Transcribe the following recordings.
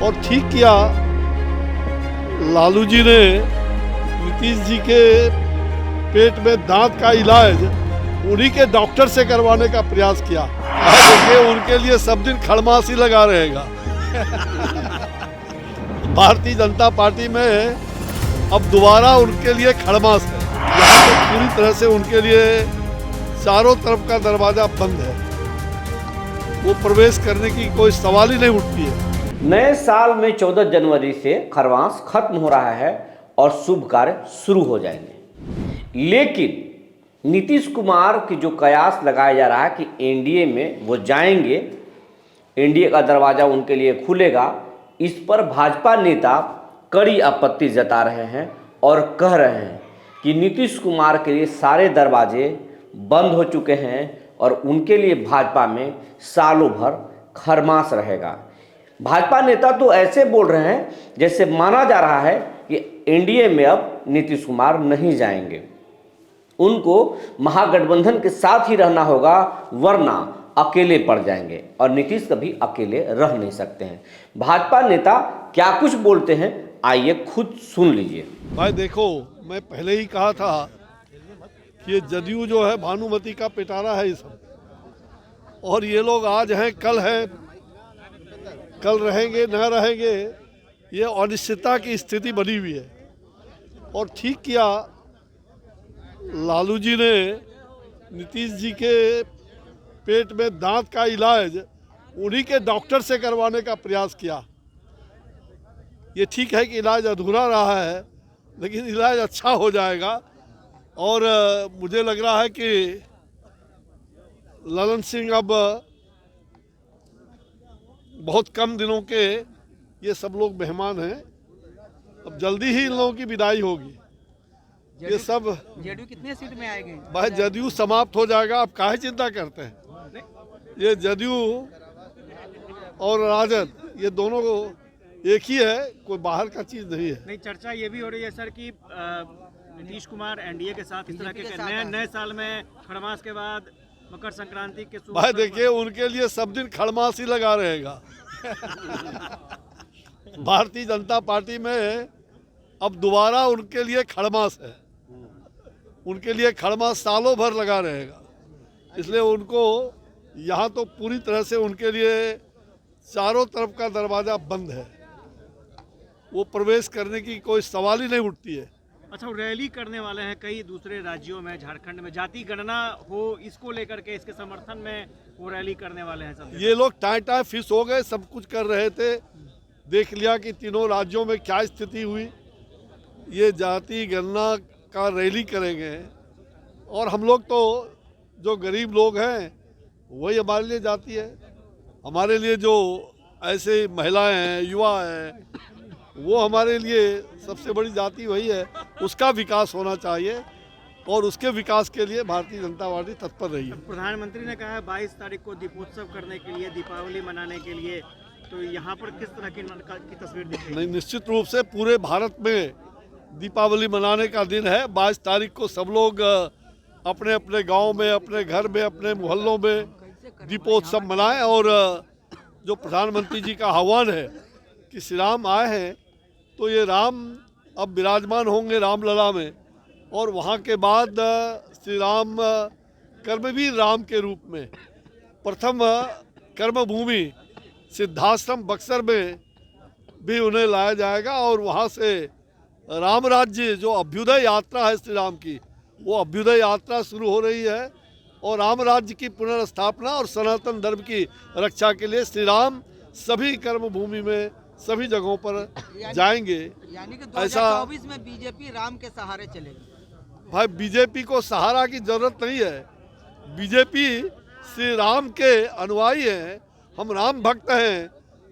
और ठीक किया लालू जी ने नीतीश जी के पेट में दांत का इलाज उन्हीं के डॉक्टर से करवाने का प्रयास किया। देखिए उनके लिए सब दिन खड़मासी लगा रहेगा। भारतीय जनता पार्टी में अब दोबारा उनके लिए खड़मास है। यहाँ तो पूरी तरह से उनके लिए चारों तरफ का दरवाजा बंद है, वो प्रवेश करने की कोई सवाल ही नहीं उठती है। नए साल में 14 जनवरी से खरवास खत्म हो रहा है और शुभ कार्य शुरू हो जाएंगे, लेकिन नीतीश कुमार की जो कयास लगाया जा रहा है कि एनडीए में वो जाएंगे, एनडीए का दरवाज़ा उनके लिए खुलेगा, इस पर भाजपा नेता कड़ी आपत्ति जता रहे हैं और कह रहे हैं कि नीतीश कुमार के लिए सारे दरवाजे बंद हो चुके हैं और उनके लिए भाजपा में सालों भर खरमास रहेगा। भाजपा नेता तो ऐसे बोल रहे हैं जैसे माना जा रहा है कि एनडीए में अब नीतीश कुमार नहीं जाएंगे, उनको महागठबंधन के साथ ही रहना होगा, वरना अकेले पड़ जाएंगे और नीतीश कभी अकेले रह नहीं सकते हैं। भाजपा नेता क्या कुछ बोलते हैं, आइए खुद सुन लीजिए। भाई देखो, मैं पहले ही कहा था कि ये जदयू जो है भानुमति का पिटारा है ये सब, और ये लोग आज हैं कल हैं, कल रहेंगे न रहेंगे, ये अनिश्चितता की स्थिति बनी हुई है। और ठीक किया लालू जी ने नीतीश जी के पेट में दांत का इलाज उन्हीं के डॉक्टर से करवाने का प्रयास किया। ये ठीक है कि इलाज अधूरा रहा है, लेकिन इलाज अच्छा हो जाएगा। और मुझे लग रहा है कि ललन सिंह अब बहुत कम दिनों के ये सब लोग मेहमान हैं, अब जल्दी ही इन लोगों की विदाई होगी। ये सब जेडीयू कितने सीट में आएंगे? भाई जदयू समाप्त हो जाएगा, आप काहे चिंता करते हैं। ये जदयू और राजद ये दोनों एक ही है, कोई बाहर का चीज नहीं है। नहीं, चर्चा ये भी हो रही है सर कि नीतीश कुमार एनडीए के साथ इस तरह के नए साल में खड़मास के बाद मकर संक्रांति के भाई देखिए उनके लिए सब दिन खड़मास ही लगा रहेगा। भारतीय जनता पार्टी में अब दोबारा उनके लिए खड़मास है, उनके लिए खड़मास सालों भर लगा रहेगा। इसलिए उनको यहाँ तो पूरी तरह से उनके लिए चारों तरफ का दरवाजा बंद है, वो प्रवेश करने की कोई सवाल ही नहीं उठती है। अच्छा, रैली करने वाले हैं कई दूसरे राज्यों में, झारखंड में जाति गणना हो, इसको लेकर के इसके समर्थन में वो रैली करने वाले हैं सब। ये लोग टाई फिश हो गए, सब कुछ कर रहे थे, देख लिया कि तीनों राज्यों में क्या स्थिति हुई। ये जाति गणना का रैली करेंगे और हम लोग तो जो गरीब लोग हैं वही हमारे लिए जाति है। हमारे लिए जो ऐसे महिलाएं हैं, युवा हैं, वो हमारे लिए सबसे बड़ी जाति वही है। उसका विकास होना चाहिए और उसके विकास के लिए भारतीय जनता पार्टी तत्पर रही है। प्रधानमंत्री ने कहा है 22 तारीख को दीपोत्सव करने के लिए, दीपावली मनाने के लिए, तो यहाँ पर किस तरह की तस्वीर दिखेगी? नहीं, निश्चित रूप से पूरे भारत में दीपावली मनाने का दिन है। 22 तारीख को सब लोग अपने अपने गांव में, अपने घर में, अपने मोहल्लों में दीपोत्सव मनाएं। और जो प्रधानमंत्री जी का आह्वान है कि श्री राम आए हैं, तो ये राम अब विराजमान होंगे रामलला में, और वहाँ के बाद श्री राम कर्मवीर राम के रूप में प्रथम कर्मभूमि सिद्धाश्रम बक्सर में भी उन्हें लाया जाएगा। और वहाँ से राम राज्य जो अभ्युदय यात्रा है श्री राम की, वो अभ्युदय यात्रा शुरू हो रही है। और राम राज्य की पुनर्स्थापना और सनातन धर्म की रक्षा के लिए श्री राम सभी कर्मभूमि में, सभी जगहों पर जाएंगे। यानी कि 2024 में बीजेपी राम के सहारे चलेगी। भाई बीजेपी को सहारा की जरूरत नहीं है, बीजेपी श्री राम के अनुयायी हैं, हम राम भक्त हैं।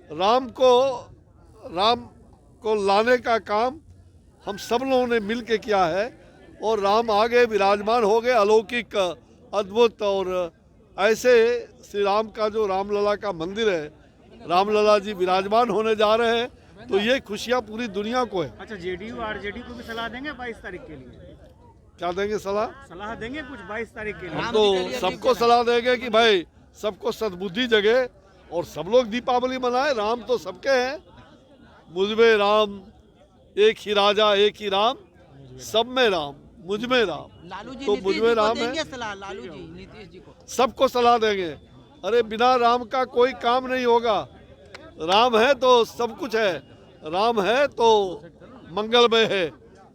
राम को लाने का काम हम सब लोगों ने मिल के किया है और राम आगे विराजमान हो गए, अलौकिक अद्भुत। और ऐसे श्री राम का जो रामलला का मंदिर है, रामलला जी विराजमान होने जा रहे हैं, तो ये खुशियाँ पूरी दुनिया को है। अच्छा, जेडीयू आरजेडी को भी सलाह देंगे 22 तारीख के लिए? क्या देंगे सलाह देंगे कुछ 22 तारीख के लिए? हम तो सबको सलाह देंगे कि भाई सबको सद्बुद्धि जगे और सब लोग दीपावली मनाएं। राम तो सबके हैं, मुझ में राम, एक ही राजा एक ही राम, सब में राम, मुझ में राम। लालू जी तो नीतीश मुझ जी में को राम है। देंगे सलाह, लालू जी नीतीश जी को। सबको सलाह देंगे। अरे बिना राम का कोई काम नहीं होगा। राम है तो सब कुछ है, राम है तो मंगलमय है।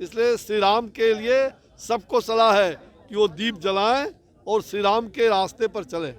इसलिए श्री राम के लिए सबको सलाह है कि वो दीप जलाएं और श्री राम के रास्ते पर चलें।